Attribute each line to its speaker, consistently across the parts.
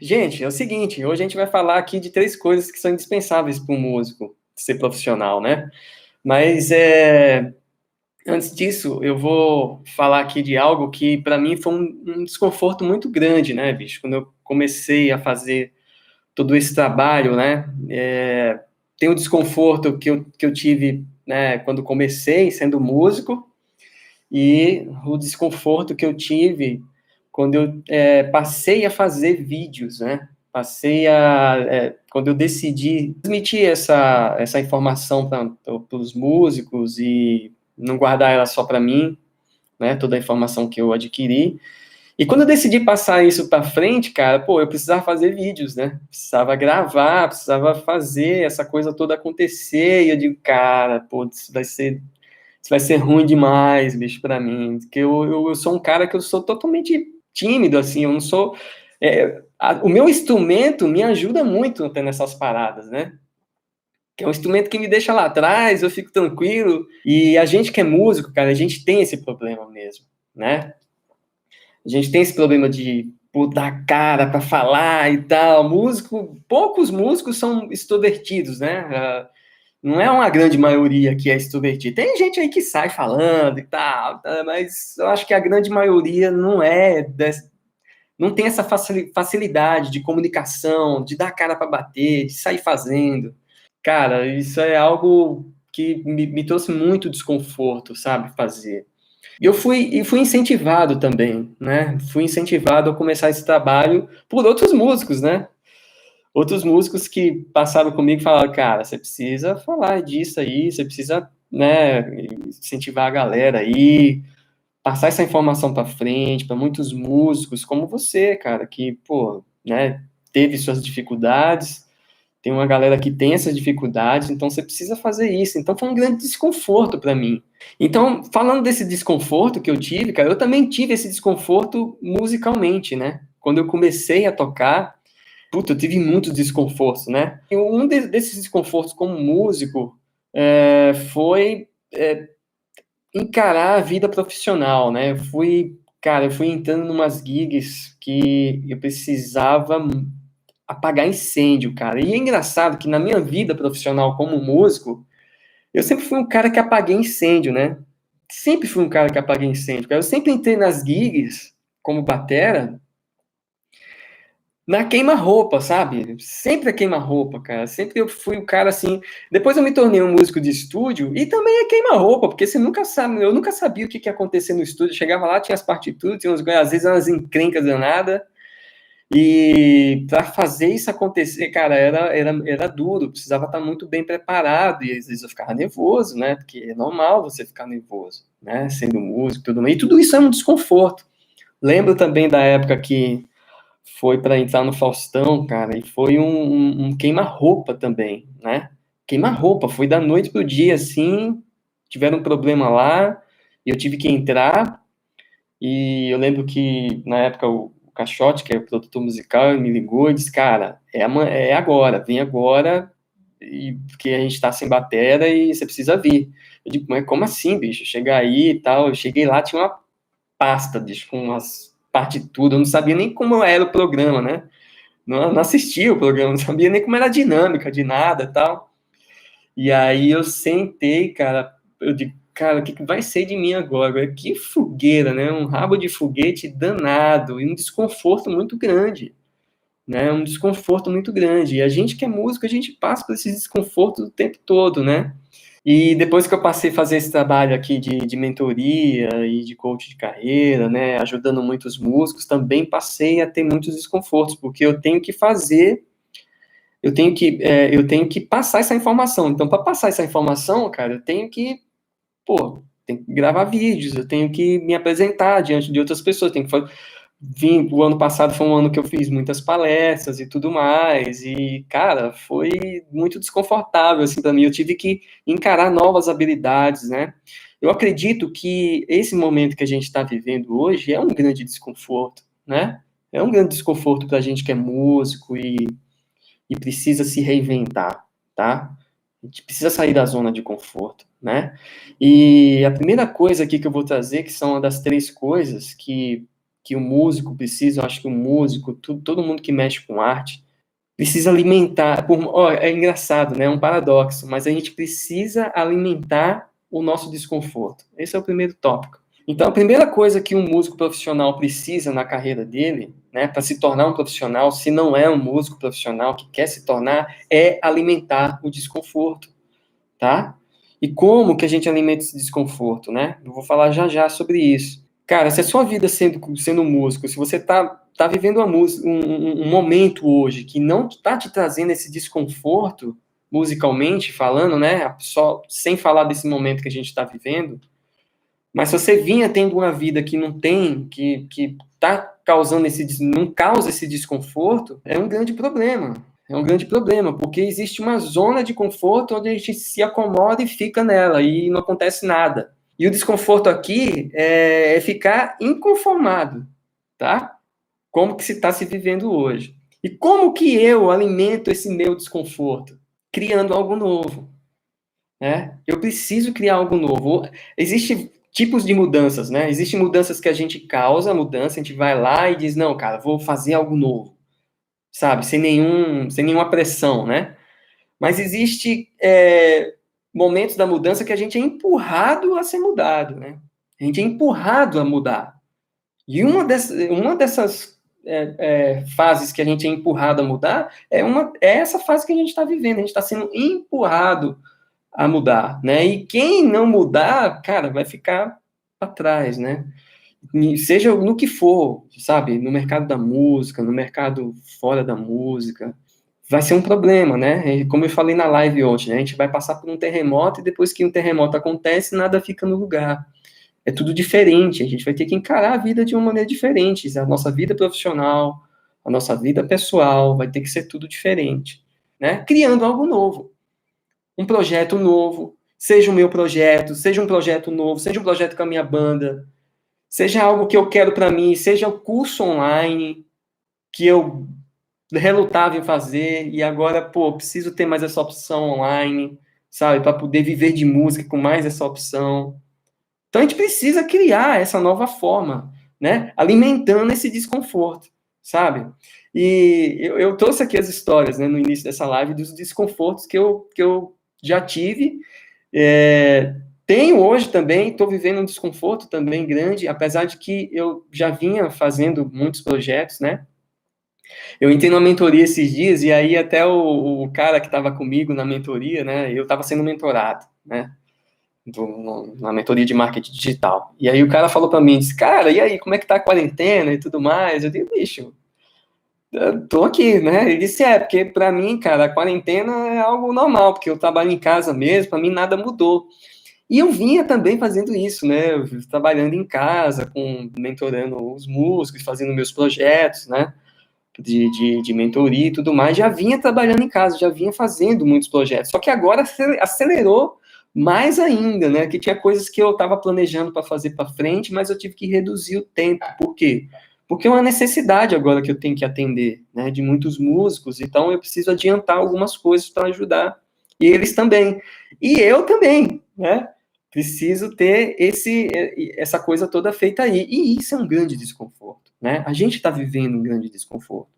Speaker 1: Gente, é o seguinte, hoje a gente vai falar aqui de três coisas que são indispensáveis para um músico ser profissional, né? Mas antes disso, eu vou falar aqui de algo que para mim foi um desconforto muito grande, né, bicho? Quando eu comecei a fazer todo esse trabalho, né? Tem o desconforto que eu tive, né, quando comecei sendo músico, e o desconforto que eu tive quando eu passei a fazer vídeos, né? Quando eu decidi transmitir essa informação para os músicos e não guardar ela só para mim, né? Toda a informação que eu adquiri. E quando eu decidi passar isso para frente, cara, pô, eu precisava fazer vídeos, né? Precisava gravar, precisava fazer essa coisa toda acontecer. E eu digo, cara, pô, isso vai ser ruim demais, bicho, pra mim. Porque eu sou um cara que eu sou totalmente tímido, assim, eu não sou. O meu instrumento me ajuda muito até nessas paradas, né? Que é um instrumento que me deixa lá atrás, eu fico tranquilo. E a gente que é músico, cara, a gente tem esse problema mesmo, né? A gente tem esse problema de pô, dar cara para falar e tal. Poucos músicos são extrovertidos, né? Não é uma grande maioria que é extrovertida. Tem gente aí que sai falando e tal, tá? Mas eu acho que a grande maioria não tem essa facilidade de comunicação, de dar cara para bater, de sair fazendo. Cara, isso é algo que me trouxe muito desconforto, sabe, fazer. E fui incentivado também, né? Fui incentivado a começar esse trabalho por outros músicos, né? Outros músicos que passaram comigo e falaram, cara, você precisa falar disso aí, você precisa, né, incentivar a galera aí, passar essa informação para frente, para muitos músicos como você, cara, que, pô, né, teve suas dificuldades, tem uma galera que tem essas dificuldades, então você precisa fazer isso. Então foi um grande desconforto para mim. Então, falando desse desconforto que eu tive, cara, eu também tive esse desconforto musicalmente, né? Quando eu comecei a tocar, puta, eu tive muitos desconfortos, né? E desses desconfortos como músico foi encarar a vida profissional, né? Eu fui entrando numas gigs que eu precisava apagar incêndio, cara. E é engraçado que na minha vida profissional como músico, eu sempre fui um cara que apaguei incêndio, né? Sempre fui um cara que apaguei incêndio, cara. Eu sempre entrei nas gigs como batera na queima-roupa, sabe? Sempre a queima-roupa, cara. Sempre eu fui o cara assim. Depois eu me tornei um músico de estúdio e também é queima-roupa, porque você nunca sabe, eu nunca sabia o que ia acontecer no estúdio. Chegava lá, tinha as partituras, tinha às vezes umas encrencas danadas. E para fazer isso acontecer, cara, era duro, precisava estar muito bem preparado, e às vezes eu ficava nervoso, né? Porque é normal você ficar nervoso, né? Sendo músico, tudo mais. E tudo isso é um desconforto. Lembro também da época que foi para entrar no Faustão, cara, e foi um queima-roupa também, né? Queima-roupa, foi da noite pro dia, assim, tiveram um problema lá, e eu tive que entrar, e eu lembro que, na época, o Caixote, que é o produtor musical, ele me ligou e disse, cara, é agora, vem agora, porque a gente tá sem batera e você precisa vir. Eu digo, mas como assim, bicho? Chegar aí e tal, eu cheguei lá, tinha uma pasta, bicho, com umas partituras, eu não sabia nem como era o programa, né? Não assistia o programa, não sabia nem como era a dinâmica de nada e tal. E aí eu sentei, cara, eu digo, cara, o que vai ser de mim agora? Que fogueira, né? Um rabo de foguete danado e um desconforto muito grande, né? Um desconforto muito grande. E a gente que é músico, a gente passa por esse desconforto o tempo todo, né? E depois que eu passei a fazer esse trabalho aqui de mentoria e de coach de carreira, né, ajudando muitos músicos, também passei a ter muitos desconfortos, porque eu tenho que passar essa informação. Então, para passar essa informação, cara, tenho que gravar vídeos, eu tenho que me apresentar diante de outras pessoas, tenho que o ano passado foi um ano que eu fiz muitas palestras e tudo mais, e, cara, foi muito desconfortável, assim, para mim, eu tive que encarar novas habilidades, né? Eu acredito que esse momento que a gente está vivendo hoje é um grande desconforto, né? É um grande desconforto para a gente que é músico e precisa se reinventar, tá? A gente precisa sair da zona de conforto, né? E a primeira coisa aqui que eu vou trazer, que são uma das três coisas que que o músico precisa, eu acho que o músico, todo mundo que mexe com arte, precisa alimentar, é engraçado, né, é um paradoxo, mas a gente precisa alimentar o nosso desconforto. Esse é o primeiro tópico. Então, a primeira coisa que um músico profissional precisa na carreira dele, né, para se tornar um profissional, se não é um músico profissional que quer se tornar, é alimentar o desconforto, tá? E como que a gente alimenta esse desconforto, né? Eu vou falar já já sobre isso. Cara, se a sua vida sendo músico, se você tá vivendo um momento hoje que não tá te trazendo esse desconforto, musicalmente falando, né? Só sem falar desse momento que a gente está vivendo, mas se você vinha tendo uma vida que não tem, que tá causando não causa esse desconforto, é um grande problema. É um grande problema, porque existe uma zona de conforto onde a gente se acomoda e fica nela, e não acontece nada. E o desconforto aqui é ficar inconformado, tá? Como que se está se vivendo hoje. E como que eu alimento esse meu desconforto? Criando algo novo, né? Eu preciso criar algo novo. Existem tipos de mudanças, né? Existem mudanças que a gente causa a mudança, a gente vai lá e diz, não, cara, vou fazer algo novo, sabe? Sem nenhuma pressão, né? Mas existe momentos da mudança que a gente é empurrado a ser mudado, né? A gente é empurrado a mudar. E uma dessas fases que a gente é empurrado a mudar é essa fase que a gente está vivendo. A gente está sendo empurrado a mudar, né? E quem não mudar, cara, vai ficar para trás, né? Seja no que for, sabe? No mercado da música, no mercado fora da música, vai ser um problema, né? E como eu falei na live hoje, né? A gente vai passar por um terremoto e depois que um terremoto acontece, nada fica no lugar. É tudo diferente, a gente vai ter que encarar a vida de uma maneira diferente. A nossa vida profissional, a nossa vida pessoal, vai ter que ser tudo diferente, né? Criando algo novo. Um projeto novo, seja o meu projeto, seja um projeto novo, seja um projeto com a minha banda, seja algo que eu quero para mim, seja o curso online que eu relutava em fazer e agora, pô, preciso ter mais essa opção online, sabe, para poder viver de música com mais essa opção. Então a gente precisa criar essa nova forma, né, alimentando esse desconforto, sabe? E eu trouxe aqui as histórias, né, no início dessa live dos desconfortos que eu já tive, tenho hoje também, estou vivendo um desconforto também grande, apesar de que eu já vinha fazendo muitos projetos, né? Eu entrei numa mentoria esses dias, e aí até o cara que estava comigo na mentoria, né? Eu estava sendo mentorado, né? Na mentoria de marketing digital. E aí o cara falou para mim, disse, cara, e aí, como é que tá a quarentena e tudo mais? Eu disse, bicho, eu tô aqui, né? Ele disse, porque para mim, cara, a quarentena é algo normal, porque eu trabalho em casa mesmo, para mim nada mudou. E eu vinha também fazendo isso, né? Trabalhando em casa, mentorando os músicos, fazendo meus projetos, né? De mentoria e tudo mais. Já vinha trabalhando em casa, já vinha fazendo muitos projetos. Só que agora acelerou mais ainda, né? Que tinha coisas que eu estava planejando para fazer para frente, mas eu tive que reduzir o tempo. Por quê? Porque é uma necessidade agora que eu tenho que atender, né? De muitos músicos. Então eu preciso adiantar algumas coisas para ajudar. E eles também. E eu também, né? Preciso ter essa coisa toda feita aí. E isso é um grande desconforto, né? A gente está vivendo um grande desconforto.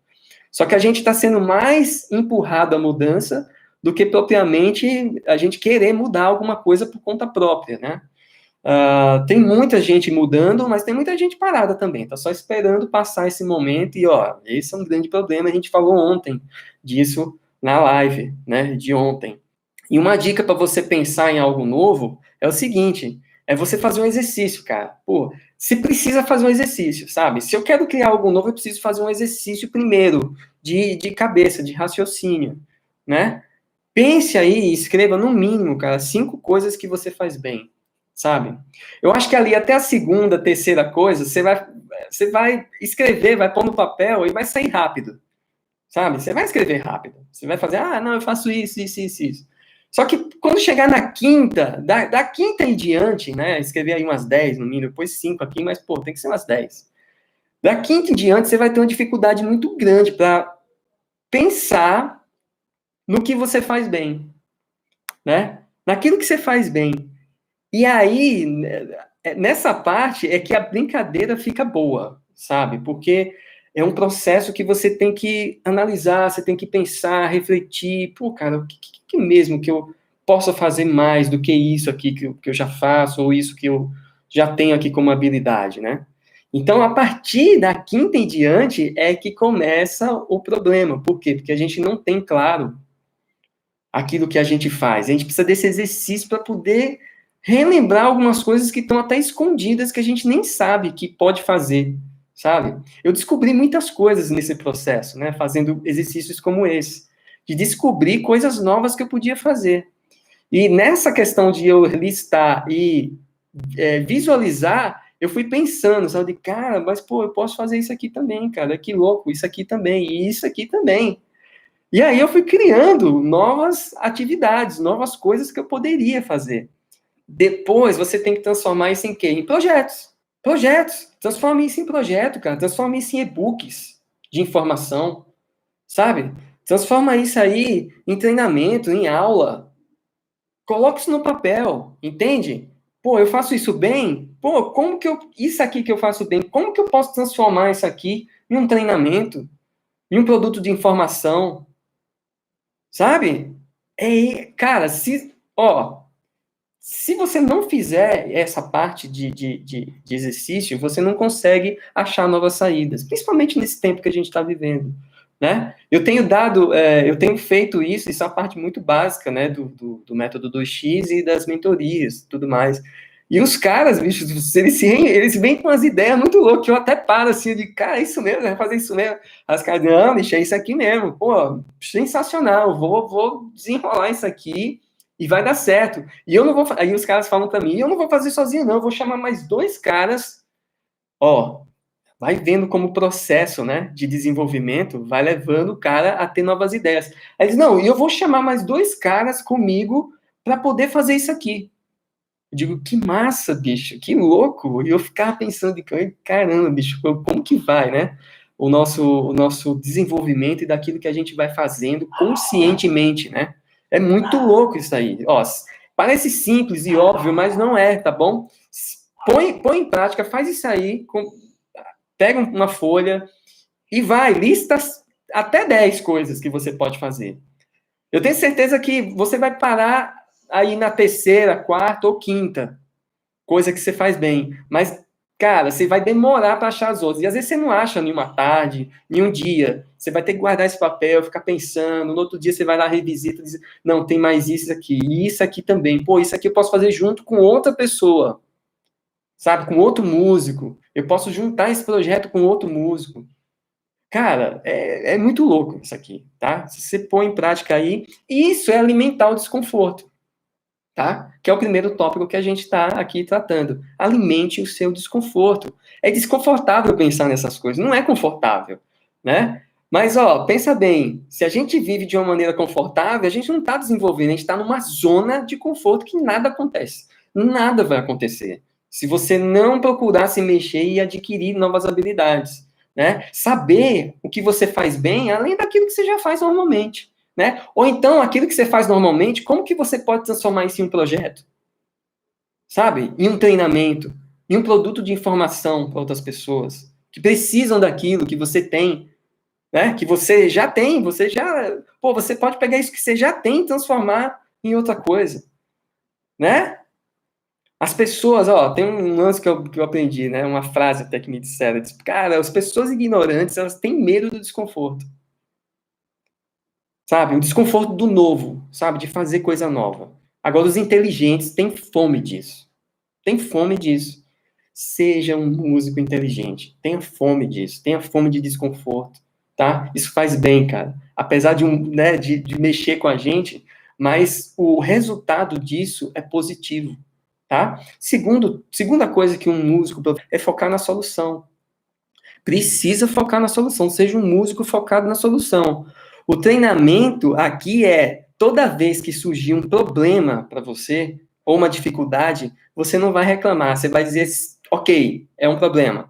Speaker 1: Só que a gente está sendo mais empurrado à mudança do que propriamente a gente querer mudar alguma coisa por conta própria, né? Tem muita gente mudando, mas tem muita gente parada também. Tá só esperando passar esse momento e, ó, esse é um grande problema. A gente falou ontem disso na live, né? De ontem. E uma dica para você pensar em algo novo é o seguinte: é você fazer um exercício, cara. Pô, se precisa fazer um exercício, sabe? Se eu quero criar algo novo, eu preciso fazer um exercício primeiro, de cabeça, de raciocínio, né? Pense aí e escreva no mínimo, cara, 5 coisas que você faz bem, sabe? Eu acho que ali até a segunda, terceira coisa, você vai escrever, vai pôr no papel e vai sair rápido, sabe? Você vai escrever rápido. Você vai fazer, não, eu faço isso, isso, isso, isso. Só que quando chegar na quinta, da quinta em diante, né? Escrever aí umas 10 no mínimo, depois 5 aqui, mas, pô, tem que ser umas 10. Da quinta em diante, você vai ter uma dificuldade muito grande para pensar no que você faz bem, né? Naquilo que você faz bem. E aí, nessa parte é que a brincadeira fica boa, sabe? Porque é um processo que você tem que analisar, você tem que pensar, refletir. Pô, cara, o que mesmo que eu possa fazer mais do que isso aqui que eu já faço, ou isso que eu já tenho aqui como habilidade, né? Então, a partir da quinta em diante é que começa o problema. Por quê? Porque a gente não tem claro aquilo que a gente faz. A gente precisa desse exercício para poder relembrar algumas coisas que estão até escondidas, que a gente nem sabe que pode fazer, sabe? Eu descobri muitas coisas nesse processo, né? Fazendo exercícios como esse, de descobrir coisas novas que eu podia fazer. E nessa questão de eu listar e visualizar, eu fui pensando, sabe, de cara, mas pô, eu posso fazer isso aqui também, cara, que louco, isso aqui também, e isso aqui também. E aí eu fui criando novas atividades, novas coisas que eu poderia fazer. Depois você tem que transformar isso em quê? Em projetos. Projetos. Transforme isso em projeto, cara. Transforme isso em e-books de informação, sabe? Transforma isso aí em treinamento, em aula. Coloque isso no papel, entende? Pô, eu faço isso bem? Pô, como que eu. Isso aqui que eu faço bem, como que eu posso transformar isso aqui em um treinamento, em um produto de informação? Sabe? Cara, se você não fizer essa parte de exercício, você não consegue achar novas saídas, principalmente nesse tempo que a gente está vivendo, né? Eu tenho feito isso é uma parte muito básica, né, do método 2X e das mentorias, tudo mais. E os caras, bichos, eles vêm com umas ideias muito loucas, que eu até paro assim, de cara, é isso mesmo, vai fazer isso mesmo. As caras, não, bicho, é isso aqui mesmo, pô, sensacional, vou desenrolar isso aqui e vai dar certo. E eu não vou, aí os caras falam para mim, eu não vou fazer sozinho não, eu vou chamar mais dois caras, ó, vai vendo como o processo, né, de desenvolvimento vai levando o cara a ter novas ideias. Aí eles, não, e eu vou chamar mais dois caras comigo para poder fazer isso aqui. Eu digo, que massa, bicho, que louco. E eu ficava pensando, caramba, bicho, como que vai, né? O nosso desenvolvimento e daquilo que a gente vai fazendo conscientemente, né? É muito louco isso aí. Ó, parece simples e óbvio, mas não é, tá bom? Põe em prática, faz isso aí, pega uma folha e vai, lista até 10 coisas que você pode fazer. Eu tenho certeza que você vai parar aí na terceira, quarta ou quinta coisa que você faz bem. Mas, cara, você vai demorar para achar as outras. E às vezes você não acha em uma tarde, em um dia. Você vai ter que guardar esse papel, ficar pensando. No outro dia você vai lá, revisita, diz, não, tem mais isso aqui. E isso aqui também. Pô, isso aqui eu posso fazer junto com outra pessoa. Sabe? Com outro músico. Eu posso juntar esse projeto com outro músico. Cara, é muito louco isso aqui, tá? Se você põe em prática aí, isso é alimentar o desconforto, tá? Que é o primeiro tópico que a gente está aqui tratando. Alimente o seu desconforto. É desconfortável pensar nessas coisas, não é confortável, né? Mas, ó, pensa bem, se a gente vive de uma maneira confortável, a gente não está desenvolvendo, a gente está numa zona de conforto que nada acontece. Nada vai acontecer. Se você não procurar se mexer e adquirir novas habilidades, né? Saber o que você faz bem, além daquilo que você já faz normalmente. Né? Ou então, aquilo que você faz normalmente, como que você pode transformar isso em um projeto? Sabe? Em um treinamento, em um produto de informação para outras pessoas que precisam daquilo que você tem, né? Que você já tem, você pode pegar isso que você já tem e transformar em outra coisa, né? As pessoas, ó, tem um lance que eu aprendi, né? Uma frase até que me disseram, cara, as pessoas ignorantes, elas têm medo do desconforto. Sabe? O desconforto do novo, sabe? De fazer coisa nova. Agora, os inteligentes têm fome disso. Tem fome disso. Seja um músico inteligente. Tenha fome disso. Tenha fome de desconforto, tá? Isso faz bem, cara. Apesar de mexer com a gente, mas o resultado disso é positivo, tá? Segunda coisa que um músico é focar na solução. Precisa focar na solução. Seja um músico focado na solução. O treinamento aqui é toda vez que surgir um problema para você, ou uma dificuldade, você não vai reclamar, você vai dizer, ok, é um problema.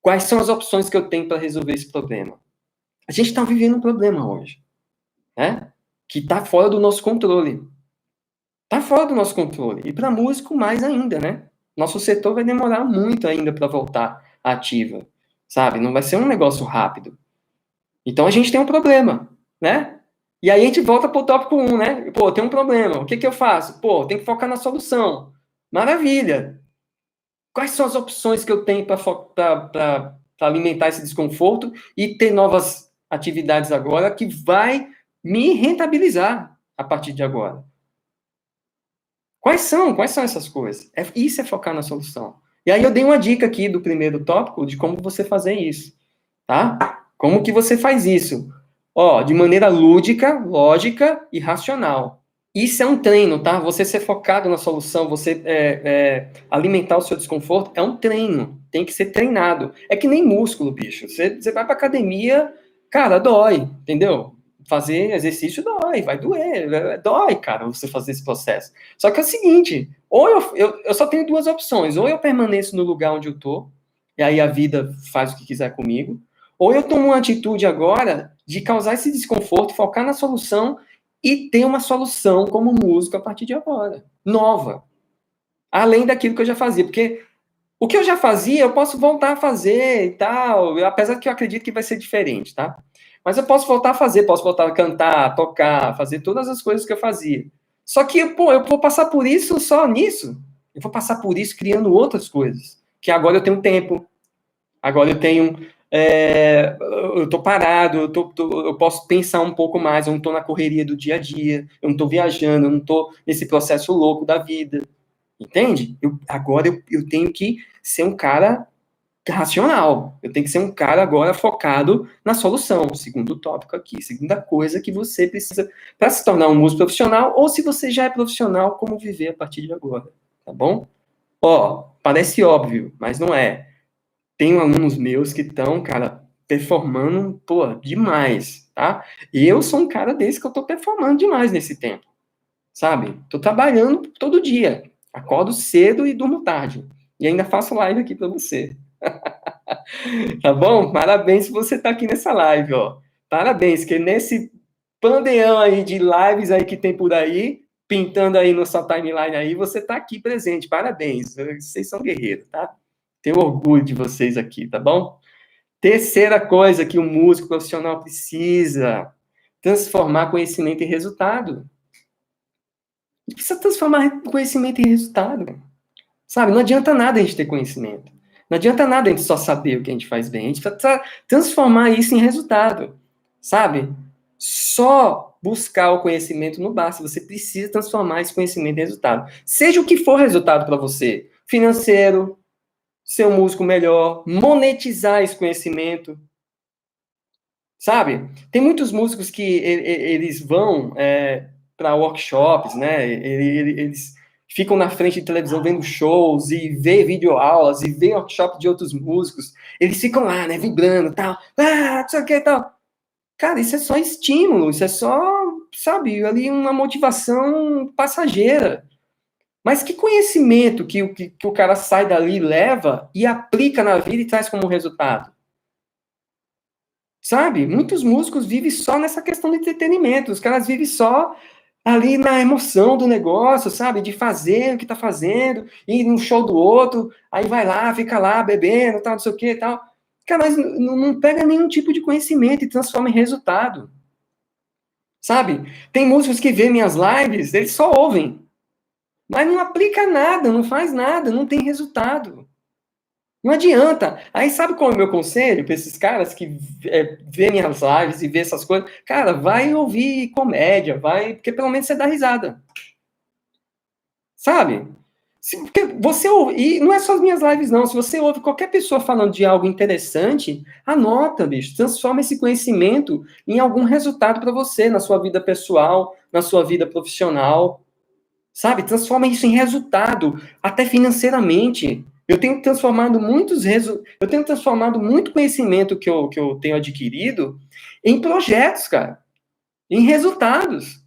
Speaker 1: Quais são as opções que eu tenho para resolver esse problema? A gente está vivendo um problema hoje, né? Que está fora do nosso controle. Está fora do nosso controle. E para músico, mais ainda, né? Nosso setor vai demorar muito ainda para voltar ativa. sabe? Não vai ser um negócio rápido. Então a gente tem um problema, né? E aí a gente volta para o tópico 1, né? Pô, tem um problema. O que que eu faço? Pô, tem que focar na solução. Maravilha. Quais são as opções que eu tenho para alimentar esse desconforto e ter novas atividades agora que vai me rentabilizar a partir de agora? Quais são essas coisas? Isso é focar na solução. E aí eu dei uma dica aqui do primeiro tópico de como você fazer isso, tá? Como que você faz isso? Ó, de maneira lúdica, lógica e racional. Isso é um treino, tá? Você ser focado na solução, você alimentar o seu desconforto, é um treino. Tem que ser treinado. É que nem músculo, bicho. Você vai pra academia, cara, dói, entendeu? Fazer exercício dói, vai doer. Dói, cara, você fazer esse processo. Só que é o seguinte, ou eu só tenho duas opções. Ou eu permaneço no lugar onde eu tô, e aí a vida faz o que quiser comigo, ou eu tomo uma atitude agora de causar esse desconforto, focar na solução e ter uma solução como músico a partir de agora, nova, além daquilo que eu já fazia, porque o que eu já fazia, eu posso voltar a fazer e tal, apesar que eu acredito que vai ser diferente, tá? Mas eu posso voltar a fazer, posso voltar a cantar, tocar, fazer todas as coisas que eu fazia. Só que, pô, eu vou passar por isso só nisso. Eu vou passar por isso criando outras coisas. Que agora eu tenho tempo, agora eu tenho. Eu tô parado, eu posso pensar um pouco mais, eu não tô na correria do dia a dia, eu não tô viajando, eu não tô nesse processo louco da vida. Entende? Agora eu tenho que ser um cara racional. Eu tenho que ser um cara agora focado na solução. Segundo tópico aqui. Segunda coisa que você precisa para se tornar um músico profissional, ou se você já é profissional, como viver a partir de agora. Tá bom? Ó, parece óbvio, mas não é. Tenho alunos meus que estão, cara, performando, pô, demais, tá? E eu sou um cara desse que eu tô performando demais nesse tempo, sabe? Tô trabalhando todo dia. Acordo cedo e durmo tarde. E ainda faço live aqui para você. Tá bom? Parabéns se você tá aqui nessa live, ó. Parabéns, que nesse pandeão aí de lives aí que tem por aí, pintando aí no sua timeline aí, você tá aqui presente. Parabéns. Vocês são guerreiros, tá? Tenho orgulho de vocês aqui, tá bom? Terceira coisa que um músico profissional precisa: transformar conhecimento em resultado. A gente precisa transformar conhecimento em resultado. Sabe? Não adianta nada a gente ter conhecimento. Não adianta nada a gente só saber o que a gente faz bem. A gente precisa transformar isso em resultado. Sabe? Só buscar o conhecimento não basta. Você precisa transformar esse conhecimento em resultado. Seja o que for resultado para você. Financeiro, ser um músico melhor, monetizar esse conhecimento. Sabe? Tem muitos músicos que eles vão para workshops, né? Eles ficam na frente de televisão vendo shows e vê videoaulas e vê workshop de outros músicos. Eles ficam lá, né, vibrando, tal, não sei o que, tal. Cara, isso é só estímulo, isso é só, sabe, ali uma motivação passageira. Mas que conhecimento que o cara sai dali, leva e aplica na vida e traz como resultado? Sabe? Muitos músicos vivem só nessa questão do entretenimento. Os caras vivem só ali na emoção do negócio, sabe? De fazer o que tá fazendo, ir num show do outro, aí vai lá, fica lá bebendo, tal, não sei o que tal. Cara, mas não pega nenhum tipo de conhecimento e transforma em resultado. Sabe? Tem músicos que vêem minhas lives, eles só ouvem. Mas não aplica nada, não faz nada, não tem resultado. Não adianta. Aí sabe qual é o meu conselho para esses caras que vê minhas lives e vê essas coisas? Cara, vai ouvir comédia, vai, porque pelo menos você dá risada. Sabe? Porque você ouve, e não é só as minhas lives, não. Se você ouve qualquer pessoa falando de algo interessante, anota, bicho. Transforma esse conhecimento em algum resultado para você, na sua vida pessoal, na sua vida profissional. Sabe? Transforma isso em resultado, até financeiramente. Eu tenho transformado eu tenho transformado muito conhecimento que eu tenho adquirido em projetos, cara, em resultados,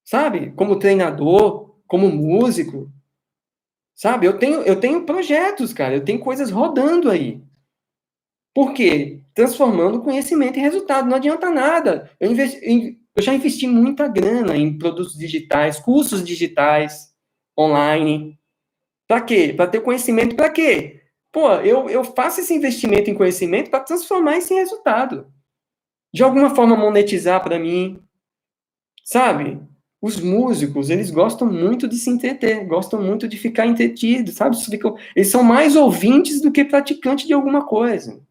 Speaker 1: sabe? Como treinador, como músico, sabe? Eu tenho projetos, cara, eu tenho coisas rodando aí. Por quê? Transformando conhecimento em resultado. Não adianta nada. Eu já investi muita grana em produtos digitais, cursos digitais, online. Para quê? Para ter conhecimento para quê? Pô, eu faço esse investimento em conhecimento para transformar isso em resultado. De alguma forma monetizar para mim, sabe? Os músicos, eles gostam muito de se entreter, gostam muito de ficar entretidos, sabe? Eles são mais ouvintes do que praticantes de alguma coisa.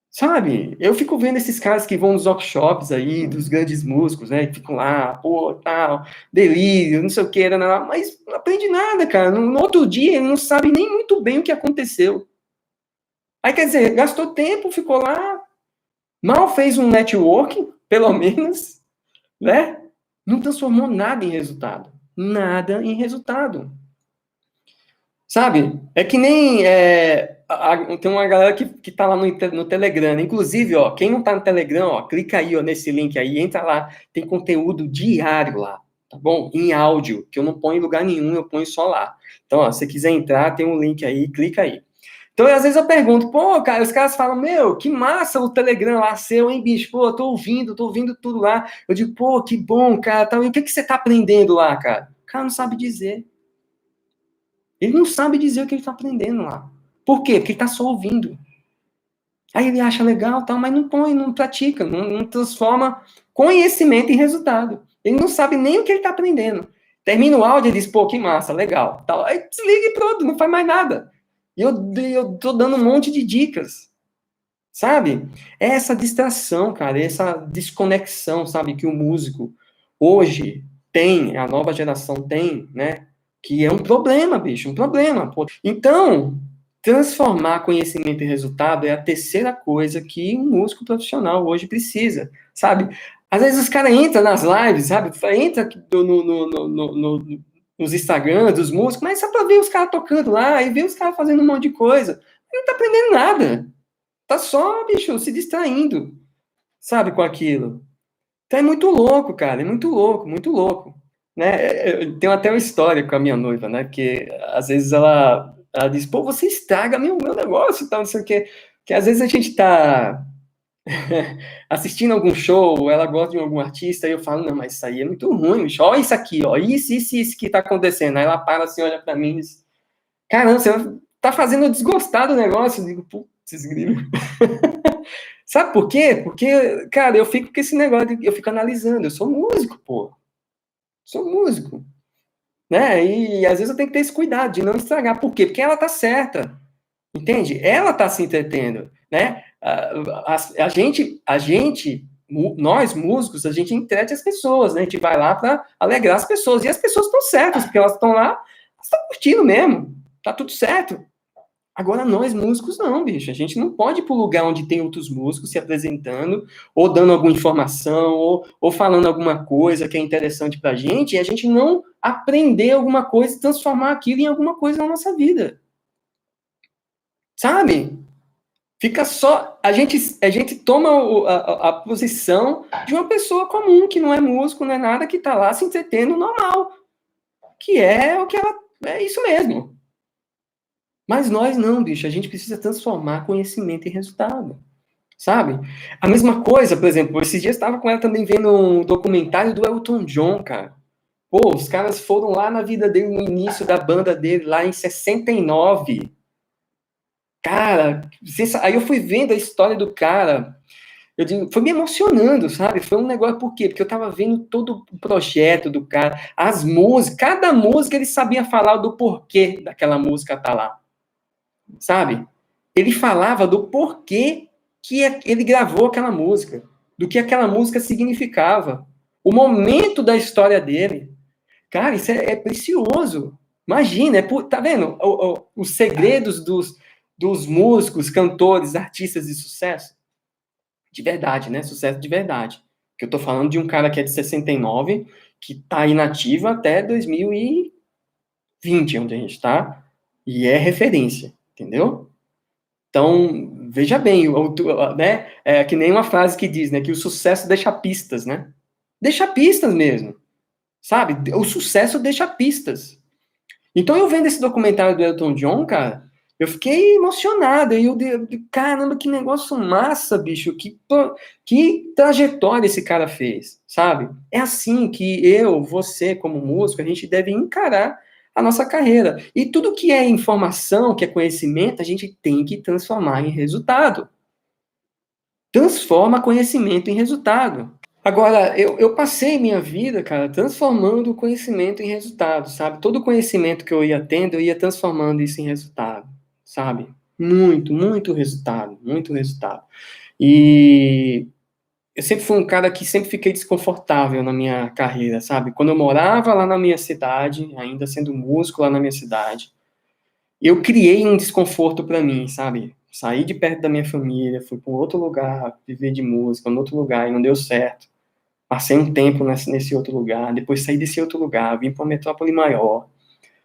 Speaker 1: Sabe? Eu fico vendo esses caras que vão nos workshops aí, dos grandes músicos, né? Que ficam lá, pô, tal, delírio, não sei o que, mas não aprende nada, cara. No outro dia, ele não sabe nem muito bem o que aconteceu. Aí, quer dizer, gastou tempo, ficou lá, mal fez um networking, pelo menos, né? Não transformou nada em resultado. Nada em resultado. Sabe? É que nem tem uma galera que tá lá no Telegram. Inclusive, ó, quem não tá no Telegram, ó, clica aí, ó, nesse link aí, entra lá. Tem conteúdo diário lá, tá bom? Em áudio, que eu não ponho em lugar nenhum, eu ponho só lá. Então, ó, se você quiser entrar, tem um link aí, clica aí. Então, às vezes eu pergunto, pô, cara, os caras falam, meu, que massa o Telegram lá seu, hein, bicho? Pô, tô ouvindo tudo lá. Eu digo, pô, que bom, cara, tal. E o que você tá aprendendo lá, cara? O cara não sabe dizer. Ele não sabe dizer o que ele está aprendendo lá. Por quê? Porque ele está só ouvindo. Aí ele acha legal, tal, mas não põe, não pratica, não transforma conhecimento em resultado. Ele não sabe nem o que ele está aprendendo. Termina o áudio e diz, pô, que massa, legal. Tal. Aí desliga e pronto, não faz mais nada. E eu tô dando um monte de dicas. Sabe? É essa distração, cara, essa desconexão, sabe, que o músico hoje tem, a nova geração tem, né? Que é um problema, bicho, um problema. Pô. Então, transformar conhecimento em resultado é a terceira coisa que um músico profissional hoje precisa, sabe? Às vezes os caras entram nas lives, sabe? Entra nos Instagram dos músicos, mas só pra ver os caras tocando lá e ver os caras fazendo um monte de coisa. Não tá aprendendo nada. Tá só, bicho, se distraindo, sabe, com aquilo. Então é muito louco, cara, é muito louco, muito louco. Né? Eu tenho até uma história com a minha noiva, né? Que às vezes ela diz, pô, você estraga meu negócio e tal, não sei o quê. Que às vezes a gente tá assistindo algum show, ela gosta de algum artista, e eu falo, não, mas isso aí é muito ruim, bicho. Olha isso aqui, ó, isso que tá acontecendo. Aí ela para assim, olha pra mim e diz, caramba, você tá fazendo eu desgostar do negócio. Eu digo, putz, grilo. Sabe por quê? Porque, cara, eu fico com esse negócio, eu fico analisando, eu sou músico, pô. Sou músico. Né? E às vezes eu tenho que ter esse cuidado de não estragar. Por quê? Porque ela tá certa. Entende? Ela tá se entretendo, né? Nós músicos, a gente entrete as pessoas, né? A gente vai lá para alegrar as pessoas. E as pessoas estão certas, porque elas estão lá, elas estão curtindo mesmo. Tá tudo certo. Agora, nós músicos, não, bicho. A gente não pode ir para o lugar onde tem outros músicos se apresentando, ou dando alguma informação, ou falando alguma coisa que é interessante para a gente, e a gente não aprender alguma coisa e transformar aquilo em alguma coisa na nossa vida. Sabe? Fica só. A gente toma a posição de uma pessoa comum, que não é músico, não é nada, que está lá se entretendo normal. Que é o que ela. É isso mesmo. Mas nós não, bicho. A gente precisa transformar conhecimento em resultado. Sabe? A mesma coisa, por exemplo, esses dias eu estava com ela também vendo um documentário do Elton John, cara. Pô, os caras foram lá na vida dele, no início da banda dele, lá em 69. Cara, aí eu fui vendo a história do cara. Eu digo, foi me emocionando, sabe? Foi um negócio, por quê? Porque eu tava vendo todo o projeto do cara, as músicas, cada música ele sabia falar do porquê daquela música tá lá, sabe? Ele falava do porquê que ele gravou aquela música, do que aquela música significava, o momento da história dele. Cara, isso é precioso. Imagina, tá vendo? Os segredos dos músicos, cantores, artistas de sucesso. De verdade, né? Sucesso de verdade. Que eu tô falando de um cara que é de 69, que tá inativo até 2020, onde a gente tá, e é referência, entendeu? Então, veja bem, né? É que nem uma frase que diz, né? Que o sucesso deixa pistas, né? Deixa pistas mesmo, sabe? O sucesso deixa pistas. Então, eu vendo esse documentário do Elton John, cara, eu fiquei emocionado. Caramba, que negócio massa, bicho. Que trajetória esse cara fez, sabe? É assim que eu, você, como músico, a gente deve encarar a nossa carreira. E tudo que é informação, que é conhecimento, a gente tem que transformar em resultado. Transforma conhecimento em resultado. Agora, eu passei minha vida, cara, transformando o conhecimento em resultado, sabe? Todo conhecimento que eu ia tendo, eu ia transformando isso em resultado, sabe? Muito, muito resultado, muito resultado. E eu sempre fui um cara que sempre fiquei desconfortável na minha carreira, sabe? Quando eu morava lá na minha cidade, ainda sendo músico lá na minha cidade, eu criei um desconforto para mim, sabe? Saí de perto da minha família, fui para um outro lugar, viver de música, em outro lugar, e não deu certo. Passei um tempo nesse outro lugar, depois saí desse outro lugar, vim para uma metrópole maior.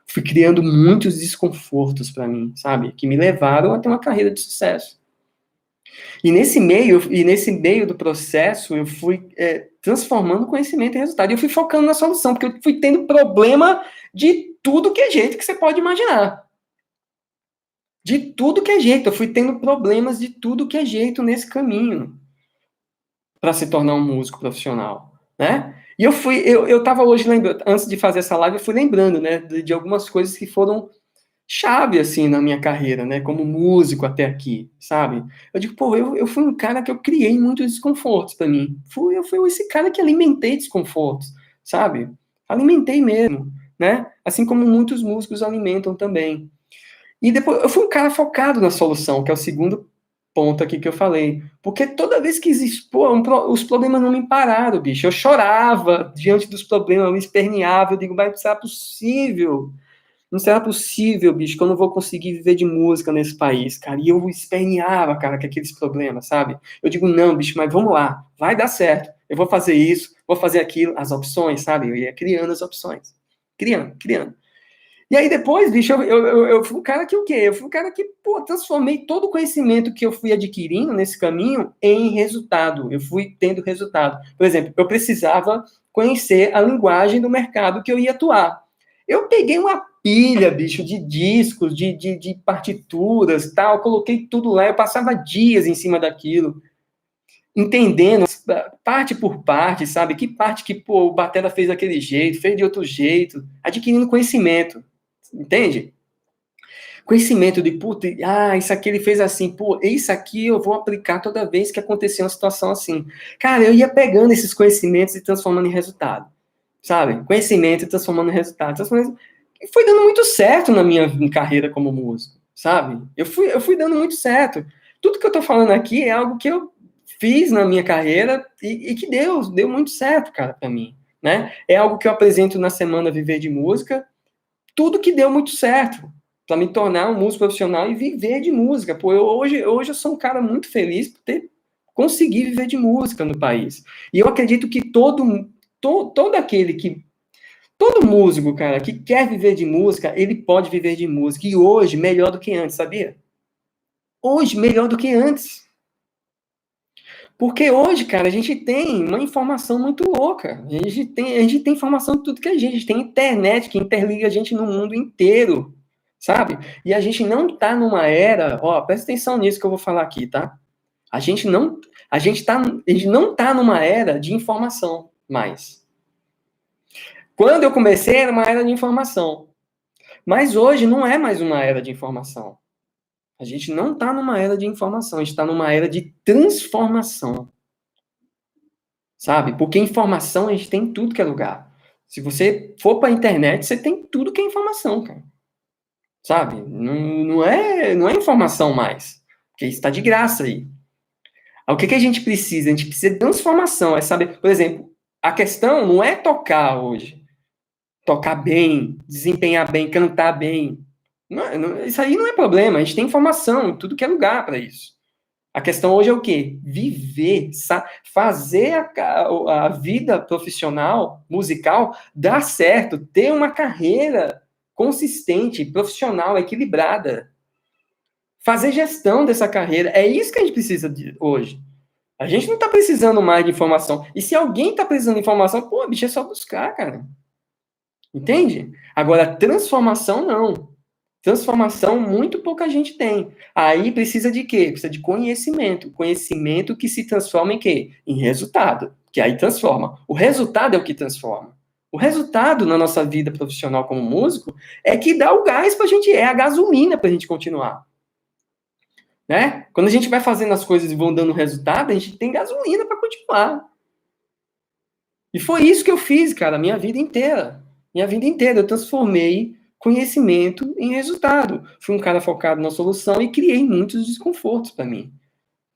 Speaker 1: Fui criando muitos desconfortos para mim, sabe? Que me levaram a ter uma carreira de sucesso. E nesse meio do processo, eu fui transformando conhecimento em resultado. E eu fui focando na solução, porque eu fui tendo problema de tudo que é jeito que você pode imaginar. De tudo que é jeito. Eu fui tendo problemas de tudo que é jeito nesse caminho para se tornar um músico profissional, né? E eu tava hoje lembrando, antes de fazer essa live, eu fui lembrando, né, de algumas coisas que foram chave, assim, na minha carreira, né, como músico até aqui, sabe? Eu digo, pô, eu fui um cara que eu criei muitos desconfortos para mim. Eu fui esse cara que alimentei desconfortos, sabe? Alimentei mesmo, né? Assim como muitos músicos alimentam também. E depois, eu fui um cara focado na solução, que é o segundo ponto aqui que eu falei. Porque toda vez que existe, pô, os problemas não me pararam, bicho. Eu chorava diante dos problemas, eu me esperneava, eu digo, mas não será possível? Não será possível, bicho, que eu não vou conseguir viver de música nesse país, cara. E eu esperneava, cara, com aqueles problemas, sabe? Eu digo, não, bicho, mas vamos lá, vai dar certo. Eu vou fazer isso, vou fazer aquilo, as opções, sabe? Eu ia criando as opções. Criando, criando. E aí depois, bicho, eu fui um cara que o quê? Eu fui um cara que, pô, transformei todo o conhecimento que eu fui adquirindo nesse caminho em resultado. Eu fui tendo resultado. Por exemplo, eu precisava conhecer a linguagem do mercado que eu ia atuar. Eu peguei uma pilha, bicho, de discos, de partituras, tal, coloquei tudo lá, eu passava dias em cima daquilo, entendendo parte por parte, sabe? Que parte que, pô, o batera fez daquele jeito, fez de outro jeito, adquirindo conhecimento. Entende? Conhecimento de, puta, isso aqui ele fez assim, pô, isso aqui eu vou aplicar toda vez que acontecer uma situação assim. Cara, eu ia pegando esses conhecimentos e transformando em resultado, sabe? Conhecimento e transformando em resultado. E foi dando muito certo na minha carreira como músico, sabe? Eu fui dando muito certo. Tudo que eu tô falando aqui é algo que eu fiz na minha carreira e que deu muito certo, cara, pra mim, né? É algo que eu apresento na semana Viver de Música, tudo que deu muito certo para me tornar um músico profissional e viver de música. Pô, hoje eu sou um cara muito feliz por ter conseguido viver de música no país. E eu acredito que todo aquele que todo músico, cara, que quer viver de música, ele pode viver de música. E hoje melhor do que antes, sabia? Hoje melhor do que antes. Porque hoje, cara, a gente tem uma informação muito louca. A gente tem informação de tudo que a gente tem internet que interliga a gente no mundo inteiro, sabe? E a gente não tá numa era, ó, presta atenção nisso que eu vou falar aqui, tá? A gente não, a gente não tá numa era de informação mais. Quando eu comecei era uma era de informação, mas hoje não é mais uma era de informação. A gente não tá numa era de informação, a gente tá numa era de transformação. Sabe? Porque informação a gente tem em tudo que é lugar. Se você for para a internet, você tem tudo que é informação, cara. Sabe? Não é informação mais. Porque isso está de graça aí. O que a gente precisa? A gente precisa de transformação. É saber, por exemplo, a questão não é tocar hoje. Tocar bem, desempenhar bem, cantar bem. Isso aí não é problema. A gente tem informação em tudo que é lugar para isso. A questão hoje é o quê? Viver, fazer a vida profissional, musical, dar certo, ter uma carreira consistente, profissional, equilibrada. Fazer gestão dessa carreira. É isso que a gente precisa hoje. A gente não está precisando mais de informação. E se alguém está precisando de informação, pô, bicho, é só buscar, cara. Entende? Agora, transformação, não. Transformação, muito pouca gente tem. Aí precisa de quê? Precisa de conhecimento. Conhecimento que se transforma em quê? Em resultado. Que aí transforma. O resultado é o que transforma. O resultado na nossa vida profissional como músico é que dá o gás pra gente, é a gasolina pra gente continuar. Né? Quando a gente vai fazendo as coisas e vão dando resultado, a gente tem gasolina para continuar. E foi isso que eu fiz, cara, minha vida inteira. Minha vida inteira. Eu transformei conhecimento em resultado. Fui um cara focado na solução e criei muitos desconfortos para mim.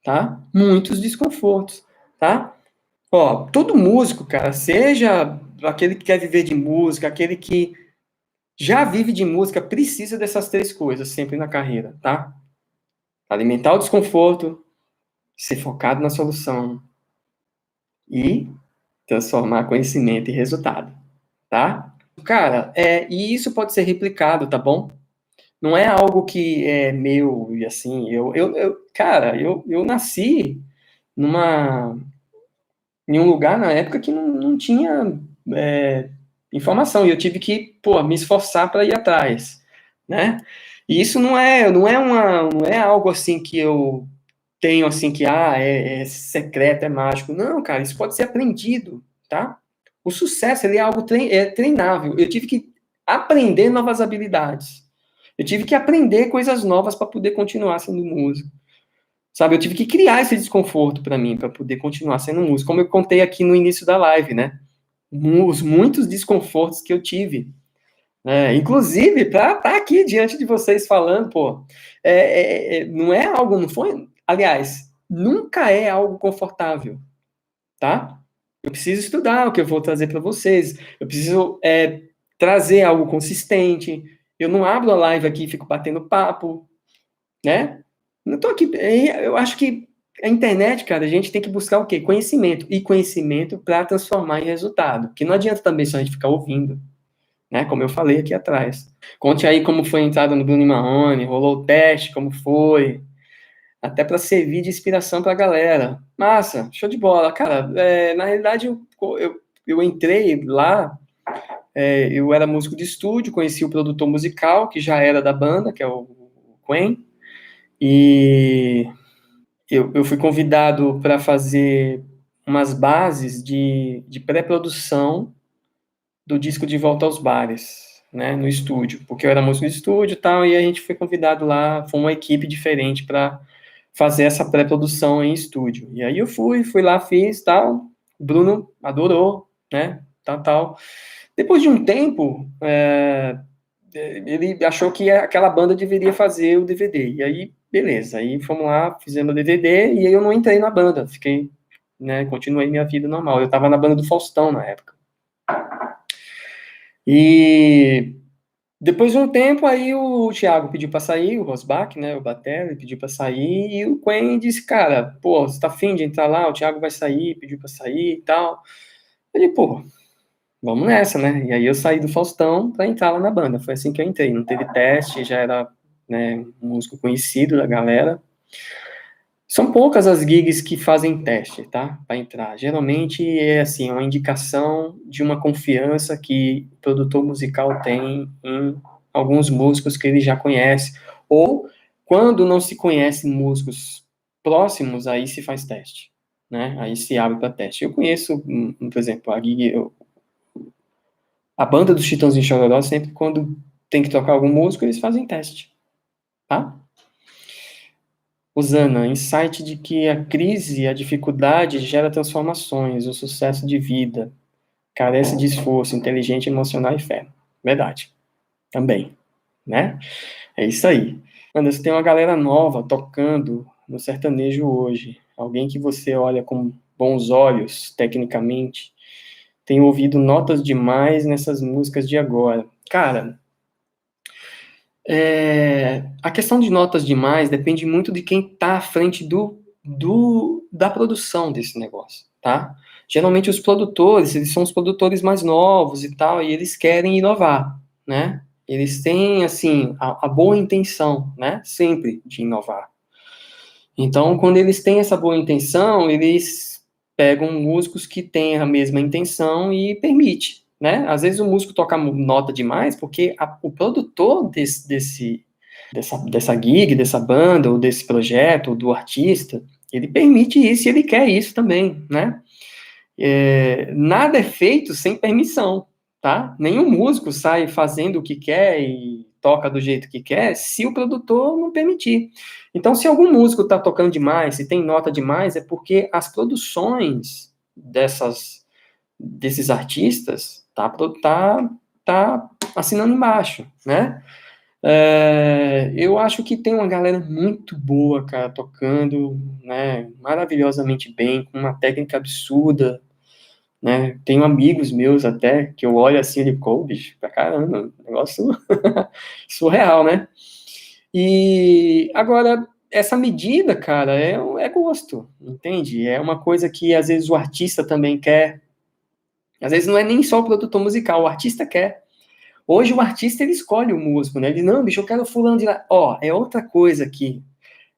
Speaker 1: Tá? Muitos desconfortos. Tá? Ó, todo músico, cara, seja aquele que quer viver de música, aquele que já vive de música, precisa dessas três coisas sempre na carreira, tá? Alimentar o desconforto, ser focado na solução e transformar conhecimento em resultado, tá? Cara, e isso pode ser replicado, tá bom? Não é algo que é meu e assim, cara, eu nasci numa, em um lugar na época que não tinha informação, e eu tive que, pô, me esforçar para ir atrás, né? E isso não é algo assim que eu tenho assim que, é secreto, é mágico. Não, cara, isso pode ser aprendido, tá? O sucesso, ele é algo treinável. Eu tive que aprender novas habilidades. Eu tive que aprender coisas novas para poder continuar sendo músico. Sabe, eu tive que criar esse desconforto para mim, para poder continuar sendo músico. Como eu contei aqui no início da live, né? Muitos desconfortos que eu tive. Inclusive, para estar aqui diante de vocês falando, pô, não é algo, não foi. Aliás, nunca é algo confortável, tá? Eu preciso estudar o que eu vou trazer para vocês. Eu preciso trazer algo consistente. Eu não abro a live aqui e fico batendo papo, né? Não tô aqui. Eu acho que a internet, cara, a gente tem que buscar o quê? Conhecimento. E conhecimento para transformar em resultado. Que não adianta também só a gente ficar ouvindo, né? Como eu falei aqui atrás. Conte aí como foi a entrada no Bruno e Marrone, rolou o teste, como foi. Até para servir de inspiração para a galera. Massa, show de bola. Cara, na realidade, eu entrei lá, eu era músico de estúdio, conheci o produtor musical, que já era da banda, que é o Quen, e eu fui convidado para fazer umas bases de pré-produção do disco De Volta aos Bares, né, no estúdio, porque eu era músico de estúdio e tal, e a gente foi convidado lá, foi uma equipe diferente para fazer essa pré-produção em estúdio. E aí eu fui lá, fiz, tal, o Bruno adorou, né, tal. Depois de um tempo, ele achou que aquela banda deveria fazer o DVD, e aí, beleza, aí fomos lá, fizemos o DVD, e aí eu não entrei na banda, fiquei, né, continuei minha vida normal, eu tava na banda do Faustão na época. E depois de um tempo, aí o Thiago pediu para sair, o Rosbach, né, o batera, ele pediu para sair, e o Quen disse, cara, pô, você tá afim de entrar lá? O Thiago vai sair, pediu para sair e tal. Eu disse, pô, vamos nessa, né? E aí eu saí do Faustão para entrar lá na banda. Foi assim que eu entrei, não teve teste, já era, né, um músico conhecido da galera. São poucas as gigs que fazem teste, tá? Para entrar. Geralmente é assim, uma indicação de uma confiança que o produtor musical tem em alguns músicos que ele já conhece. Ou quando não se conhece músicos próximos, aí se faz teste, né? Aí se abre para teste. Eu conheço, por exemplo, a banda dos Chitãozinho e Chororó, sempre quando tem que tocar algum músico, eles fazem teste, tá? Osana, insight de que a crise, a dificuldade gera transformações, o sucesso de vida, carece de esforço, inteligente, emocional e fé. Verdade. Também, né? É isso aí. Anderson, tem uma galera nova tocando no sertanejo hoje. Alguém que você olha com bons olhos, tecnicamente. Tem ouvido notas demais nessas músicas de agora. Cara, a questão de notas demais depende muito de quem está à frente da produção desse negócio, tá? Geralmente os produtores, eles são os produtores mais novos e tal, e eles querem inovar, né? Eles têm, assim, a boa intenção, né? Sempre de inovar. Então, quando eles têm essa boa intenção, eles pegam músicos que têm a mesma intenção e permite, né? Às vezes o músico toca nota demais porque o produtor dessa gig, dessa banda, ou desse projeto, ou do artista, ele permite isso e ele quer isso também, né? Nada é feito sem permissão, tá? Nenhum músico sai fazendo o que quer e toca do jeito que quer, se o produtor não permitir. Então, se algum músico está tocando demais, se tem nota demais, é porque as produções desses artistas tá assinando embaixo, né? Eu acho que tem uma galera muito boa, cara, tocando, né, maravilhosamente bem, com uma técnica absurda, né? Tenho amigos meus até que eu olho assim, ele, pô, bicho, pra caramba, negócio surreal, né? E agora, essa medida, cara, é gosto, entende? É uma coisa que às vezes o artista também quer. Às vezes não é nem só o produtor musical, o artista quer. Hoje o artista ele escolhe o músico, né? Ele, não, bicho, eu quero fulano de lá. Ó, é outra coisa aqui.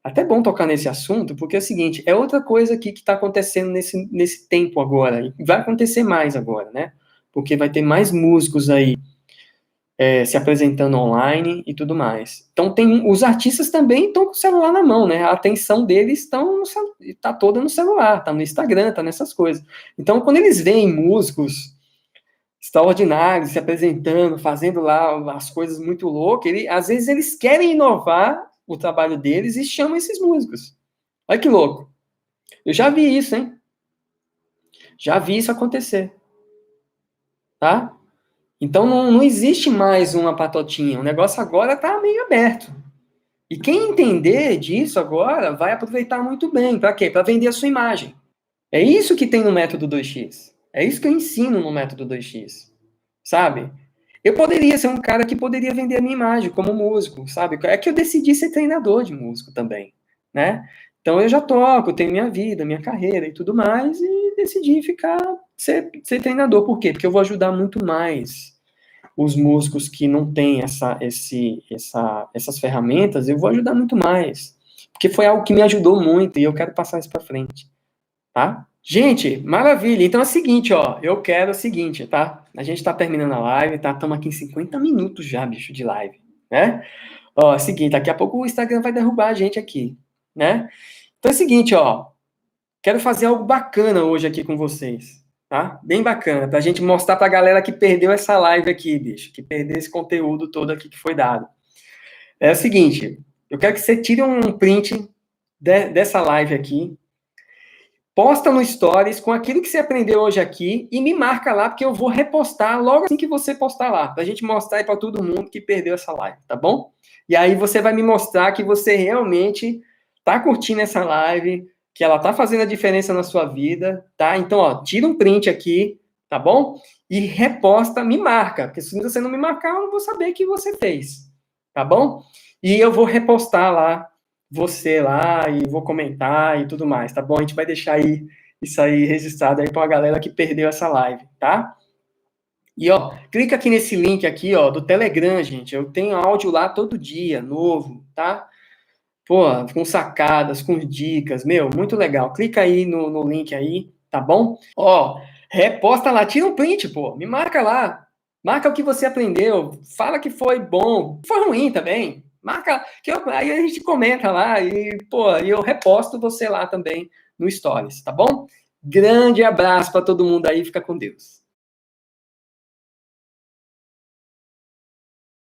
Speaker 1: Até bom tocar nesse assunto, porque é o seguinte, é outra coisa aqui que está acontecendo nesse tempo agora, e vai acontecer mais agora, né? Porque vai ter mais músicos aí se apresentando online e tudo mais. Então os artistas também estão com o celular na mão, né? A atenção deles tá toda no celular, tá no Instagram, tá nessas coisas. Então, quando eles veem músicos extraordinários se apresentando, fazendo lá as coisas muito loucas, às vezes eles querem inovar o trabalho deles e chamam esses músicos. Olha que louco. Eu já vi isso, hein? Já vi isso acontecer. Tá? Então não existe mais uma patotinha. O negócio agora tá meio aberto. E quem entender disso agora vai aproveitar muito bem. Para quê? Para vender a sua imagem. É isso que tem no método 2x. É isso que eu ensino no método 2x. Sabe? Eu poderia ser um cara que poderia vender a minha imagem como músico, sabe? É que eu decidi ser treinador de músico também, né? Então eu já toco, tenho minha vida, minha carreira e tudo mais, e decidi ser treinador. Por quê? Porque eu vou ajudar muito mais os músicos que não têm essas ferramentas, eu vou ajudar muito mais. Porque foi algo que me ajudou muito e eu quero passar isso para frente, tá? Gente, maravilha. Então é o seguinte, ó. Eu quero o seguinte, tá? A gente tá terminando a live, tá? Estamos aqui em 50 minutos já, bicho, de live, né? Ó, é o seguinte, daqui a pouco o Instagram vai derrubar a gente aqui, né? Então é o seguinte, ó. Quero fazer algo bacana hoje aqui com vocês, tá? Bem bacana, pra gente mostrar pra galera que perdeu essa live aqui, bicho, que perdeu esse conteúdo todo aqui que foi dado. É o seguinte, eu quero que você tire um print dessa live aqui, posta no Stories com aquilo que você aprendeu hoje aqui e me marca lá, porque eu vou repostar logo assim que você postar lá, pra gente mostrar aí pra todo mundo que perdeu essa live, tá bom? E aí você vai me mostrar que você realmente tá curtindo essa live, que ela tá fazendo a diferença na sua vida, tá? Então, ó, tira um print aqui, tá bom? E reposta, me marca, porque se você não me marcar, eu não vou saber que você fez, tá bom? E eu vou repostar lá você lá e vou comentar e tudo mais, tá bom? A gente vai deixar aí isso aí registrado aí para a galera que perdeu essa live, tá? E ó, clica aqui nesse link aqui, ó, do Telegram, gente. Eu tenho áudio lá todo dia, novo, tá? Pô, com sacadas, com dicas, meu, muito legal. Clica aí no link aí, tá bom? Ó, reposta lá, tira um print, pô, me marca lá. Marca o que você aprendeu, fala que foi bom, foi ruim também. Marca, aí a gente comenta lá e, pô, eu reposto você lá também no Stories, tá bom? Grande abraço para todo mundo aí, fica com Deus.